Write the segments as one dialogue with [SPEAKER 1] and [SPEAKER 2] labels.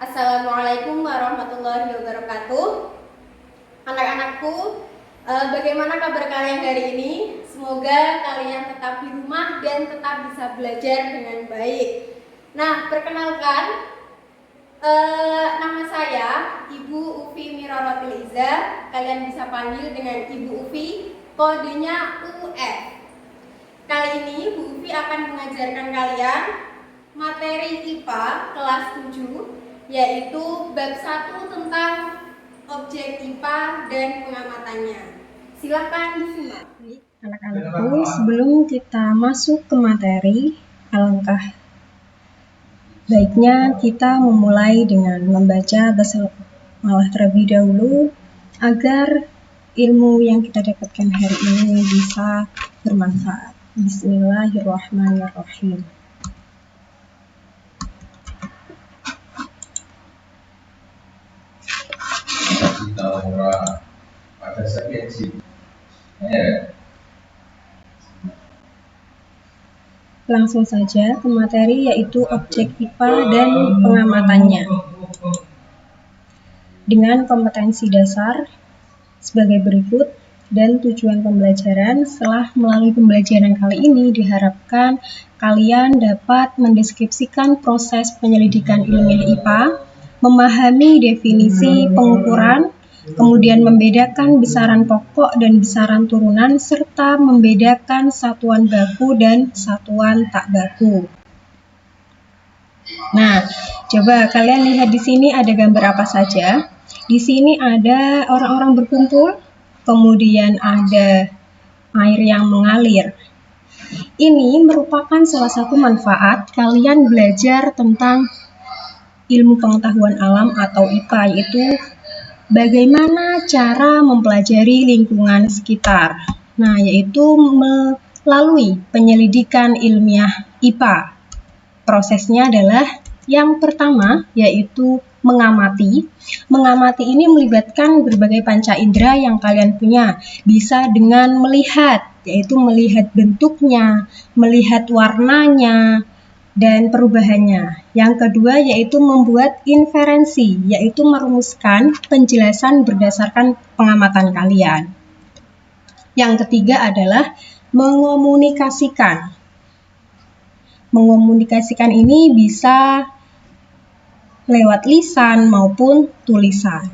[SPEAKER 1] Assalamualaikum warahmatullahi wabarakatuh. Anak-anakku, bagaimana kabar kalian hari ini? Semoga kalian tetap di rumah dan tetap bisa belajar dengan baik. Nah, perkenalkan, nama saya Ibu Ufi Miraratil Iza. Kalian bisa panggil dengan Ibu Ufi, kodenya UF. Kali ini Bu Ufi akan mengajarkan kalian materi IPA kelas 7, yaitu bab 1 tentang objek IPA dan pengamatannya. Silakan disimak.
[SPEAKER 2] Anak-anakku, sebelum kita masuk ke materi, alangkah baiknya kita memulai dengan membaca basmalah terlebih dahulu agar ilmu yang kita dapatkan hari ini bisa bermanfaat. Bismillahirrahmanirrahim. Langsung saja ke materi, yaitu objek IPA dan pengamatannya. Dengan kompetensi dasar sebagai berikut dan tujuan pembelajaran. Setelah melalui pembelajaran kali ini, diharapkan kalian dapat mendeskripsikan proses penyelidikan ilmiah IPA, memahami definisi pengukuran, kemudian membedakan besaran pokok dan besaran turunan, serta membedakan satuan baku dan satuan tak baku. Nah, coba kalian lihat di sini ada gambar apa saja. Di sini ada orang-orang berkumpul, kemudian ada air yang mengalir. Ini merupakan salah satu manfaat kalian belajar tentang ilmu pengetahuan alam atau IPA, yaitu bagaimana cara mempelajari lingkungan sekitar. Nah, yaitu melalui penyelidikan ilmiah IPA. Prosesnya adalah yang pertama, yaitu mengamati. Mengamati ini melibatkan berbagai panca indera yang kalian punya. Bisa dengan melihat, yaitu melihat bentuknya, melihat warnanya, dan perubahannya. Yang kedua yaitu membuat inferensi, yaitu merumuskan penjelasan berdasarkan pengamatan kalian. Yang ketiga adalah mengomunikasikan. Mengomunikasikan ini bisa lewat lisan maupun tulisan.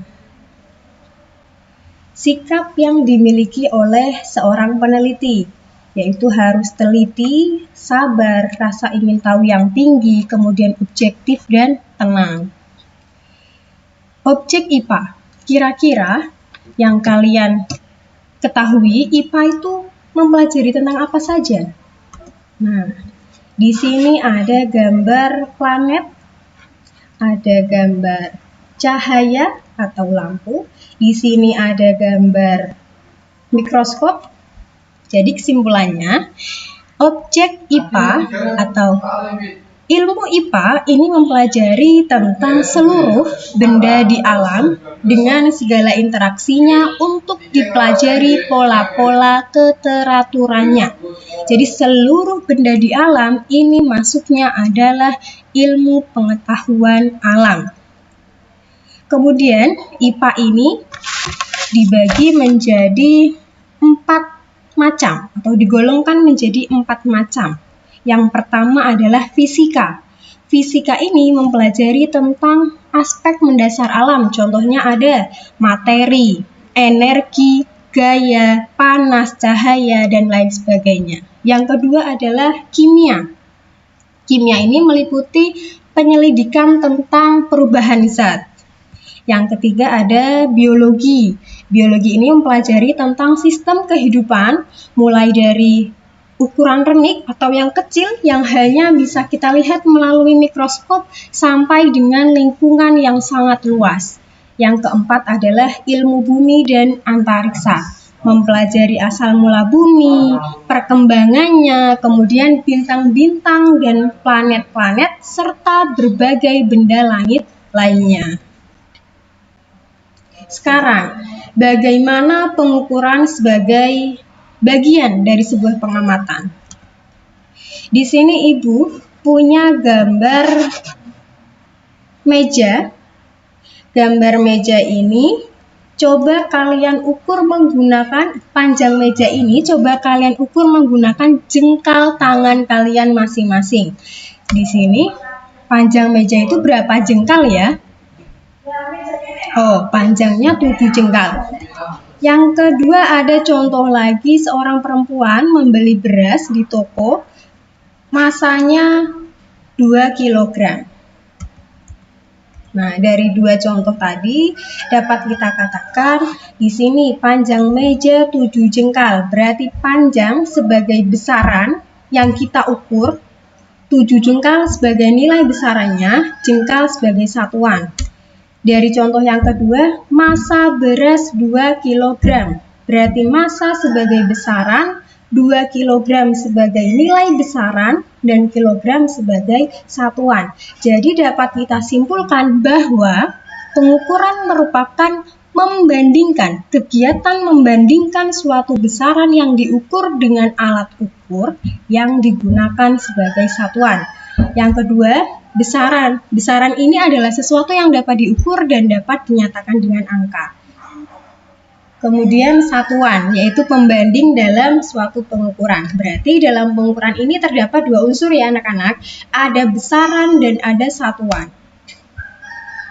[SPEAKER 2] Sikap yang dimiliki oleh seorang peneliti, yaitu harus teliti, sabar, rasa ingin tahu yang tinggi, kemudian objektif dan tenang. Objek IPA, kira-kira yang kalian ketahui, IPA itu mempelajari tentang apa saja? Nah, di sini ada gambar planet, ada gambar cahaya atau lampu. Di sini ada gambar mikroskop. Jadi kesimpulannya, objek IPA atau ilmu IPA ini mempelajari tentang seluruh benda di alam dengan segala interaksinya untuk dipelajari pola-pola keteraturannya. Jadi seluruh benda di alam ini masuknya adalah ilmu pengetahuan alam. Kemudian IPA ini dibagi menjadi 4 macam atau digolongkan menjadi 4 macam. Yang pertama adalah fisika. Fisika ini mempelajari tentang aspek mendasar alam. Contohnya ada materi, energi, gaya, panas, cahaya, dan lain sebagainya. Yang kedua adalah kimia. Kimia ini meliputi penyelidikan tentang perubahan zat. Yang ketiga ada biologi. Biologi ini mempelajari tentang sistem kehidupan, mulai dari ukuran renik atau yang kecil yang hanya bisa kita lihat melalui mikroskop sampai dengan lingkungan yang sangat luas. Yang keempat adalah ilmu bumi dan antariksa, mempelajari asal mula bumi, perkembangannya, kemudian bintang-bintang dan planet-planet, serta berbagai benda langit lainnya. Sekarang, bagaimana pengukuran sebagai bagian dari sebuah pengamatan? Di sini Ibu punya gambar meja. Gambar meja ini coba kalian ukur menggunakan panjang meja ini, coba kalian ukur menggunakan jengkal tangan kalian masing-masing. Di sini panjang meja itu berapa jengkal ya? Oh, panjangnya 7 jengkal. Yang kedua ada contoh lagi, seorang perempuan membeli beras di toko, masanya 2 kg. Nah, dari dua contoh tadi dapat kita katakan di sini panjang meja 7 jengkal. Berarti panjang sebagai besaran yang kita ukur, 7 jengkal sebagai nilai besarannya, jengkal sebagai satuan. Dari contoh yang kedua, massa beras 2 kg. Berarti massa sebagai besaran, 2 kg sebagai nilai besaran, dan kilogram sebagai satuan. Jadi dapat kita simpulkan bahwa pengukuran merupakan membandingkan, kegiatan membandingkan suatu besaran yang diukur dengan alat ukur yang digunakan sebagai satuan. Yang kedua, besaran. Besaran ini adalah sesuatu yang dapat diukur dan dapat dinyatakan dengan angka. Kemudian satuan, yaitu pembanding dalam suatu pengukuran. Berarti dalam pengukuran ini terdapat dua unsur ya anak-anak, ada besaran dan ada satuan.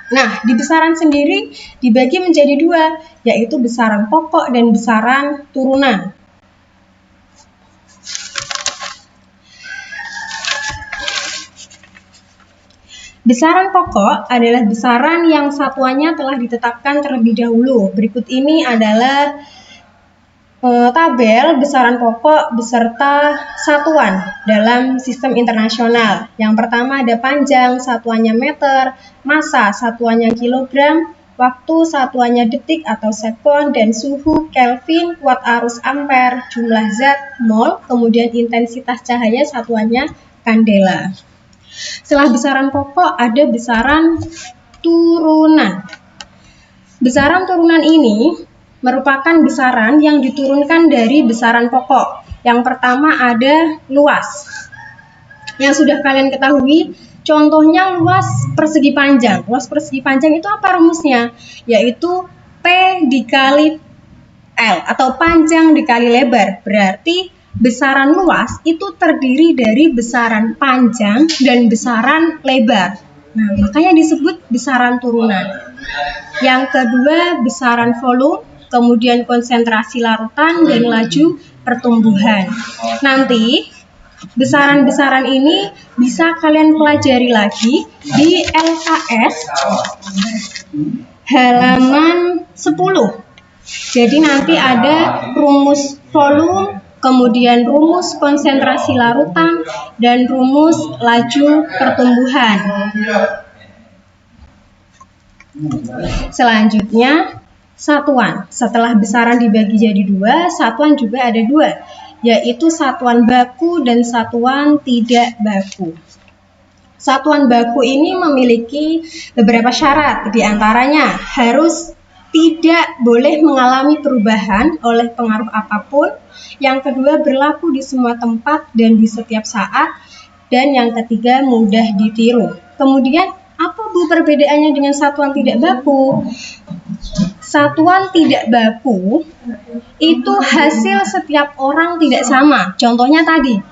[SPEAKER 2] Nah, di besaran sendiri dibagi menjadi dua, yaitu besaran pokok dan besaran turunan. Besaran pokok adalah besaran yang satuannya telah ditetapkan terlebih dahulu. Berikut ini adalah tabel besaran pokok beserta satuan dalam sistem internasional. Yang pertama ada panjang, satuannya meter, massa, satuannya kilogram, waktu, satuannya detik atau sekon, dan suhu, Kelvin, watt arus ampere, jumlah zat, mol, kemudian intensitas cahaya, satuannya kandela. Setelah besaran pokok ada besaran turunan. Besaran turunan ini merupakan besaran yang diturunkan dari besaran pokok. Yang pertama ada luas. Yang sudah kalian ketahui, contohnya luas persegi panjang. Luas persegi panjang itu apa rumusnya? Yaitu P dikali L atau panjang dikali lebar. Berarti besaran luas itu terdiri dari besaran panjang dan besaran lebar. Nah, makanya disebut besaran turunan. Yang kedua, besaran volume, kemudian konsentrasi larutan dan laju pertumbuhan. Nanti besaran-besaran ini bisa kalian pelajari lagi di LKS halaman 10. Jadi nanti ada rumus volume, kemudian rumus konsentrasi larutan, dan rumus laju pertumbuhan. Selanjutnya, satuan. Setelah besaran dibagi jadi dua, satuan juga ada dua, yaitu satuan baku dan satuan tidak baku. Satuan baku ini memiliki beberapa syarat, diantaranya harus tidak boleh mengalami perubahan oleh pengaruh apapun. Yang kedua, berlaku di semua tempat dan di setiap saat. Dan yang ketiga, mudah ditiru. Kemudian, apa Bu perbedaannya dengan satuan tidak baku? Satuan tidak baku itu hasil setiap orang tidak sama. Contohnya tadi,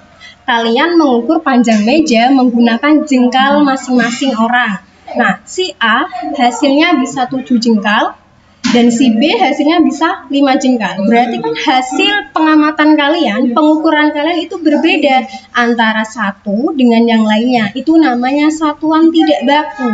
[SPEAKER 2] kalian mengukur panjang meja menggunakan jengkal masing-masing orang. Nah, si A hasilnya bisa 7 jengkal, dan si B hasilnya bisa 5 jengkal. Berarti kan hasil pengamatan kalian, pengukuran kalian itu berbeda antara satu dengan yang lainnya. Itu namanya satuan tidak baku.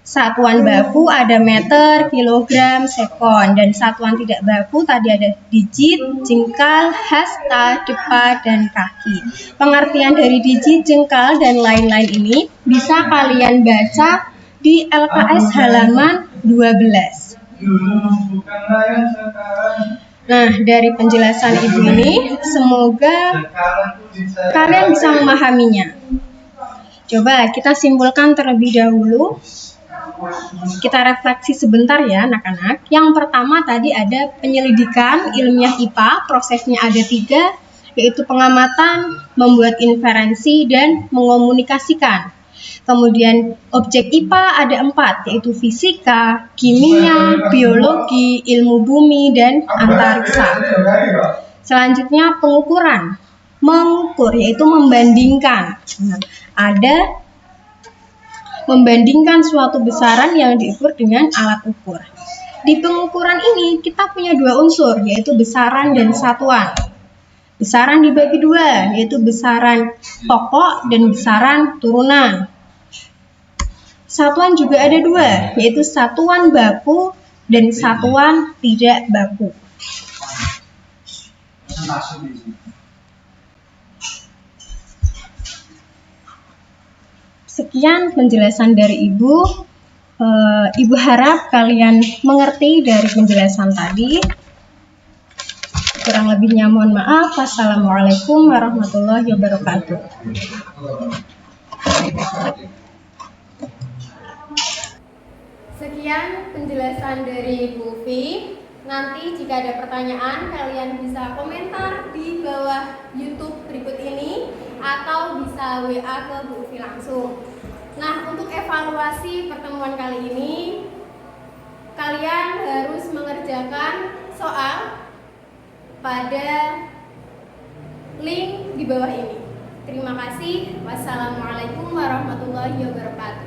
[SPEAKER 2] Satuan baku ada meter, kilogram, sekon. Dan satuan tidak baku tadi ada digit, jengkal, hasta, depa, dan kaki. Pengertian dari digit, jengkal, dan lain-lain ini bisa kalian baca di LKS halaman 12. Nah, dari penjelasan Ibu ini, semoga kalian bisa memahaminya. Coba kita simpulkan terlebih dahulu. Kita refleksi sebentar ya anak-anak. Yang pertama tadi ada penyelidikan ilmiah IPA, prosesnya ada 3, yaitu pengamatan, membuat inferensi, dan mengomunikasikan. Kemudian objek IPA ada 4, yaitu fisika, kimia, biologi, ilmu bumi, dan antariksa. Selanjutnya pengukuran. Mengukur yaitu membandingkan. Ada membandingkan suatu besaran yang diukur dengan alat ukur. Di pengukuran ini kita punya 2 unsur, yaitu besaran dan satuan. Besaran dibagi 2, yaitu besaran pokok dan besaran turunan. Satuan juga ada 2, yaitu satuan baku dan satuan tidak baku. Sekian penjelasan dari Ibu. Ibu harap kalian mengerti dari penjelasan tadi. Kurang lebihnya mohon maaf. Wassalamualaikum warahmatullahi wabarakatuh.
[SPEAKER 1] Sekian penjelasan dari Bu Ufi. Nanti jika ada pertanyaan, kalian bisa komentar di bawah YouTube berikut ini atau bisa WA ke Bu Ufi langsung. Nah, untuk evaluasi pertemuan kali ini, kalian harus mengerjakan soal pada link di bawah ini. Terima kasih. Wassalamualaikum warahmatullahi wabarakatuh.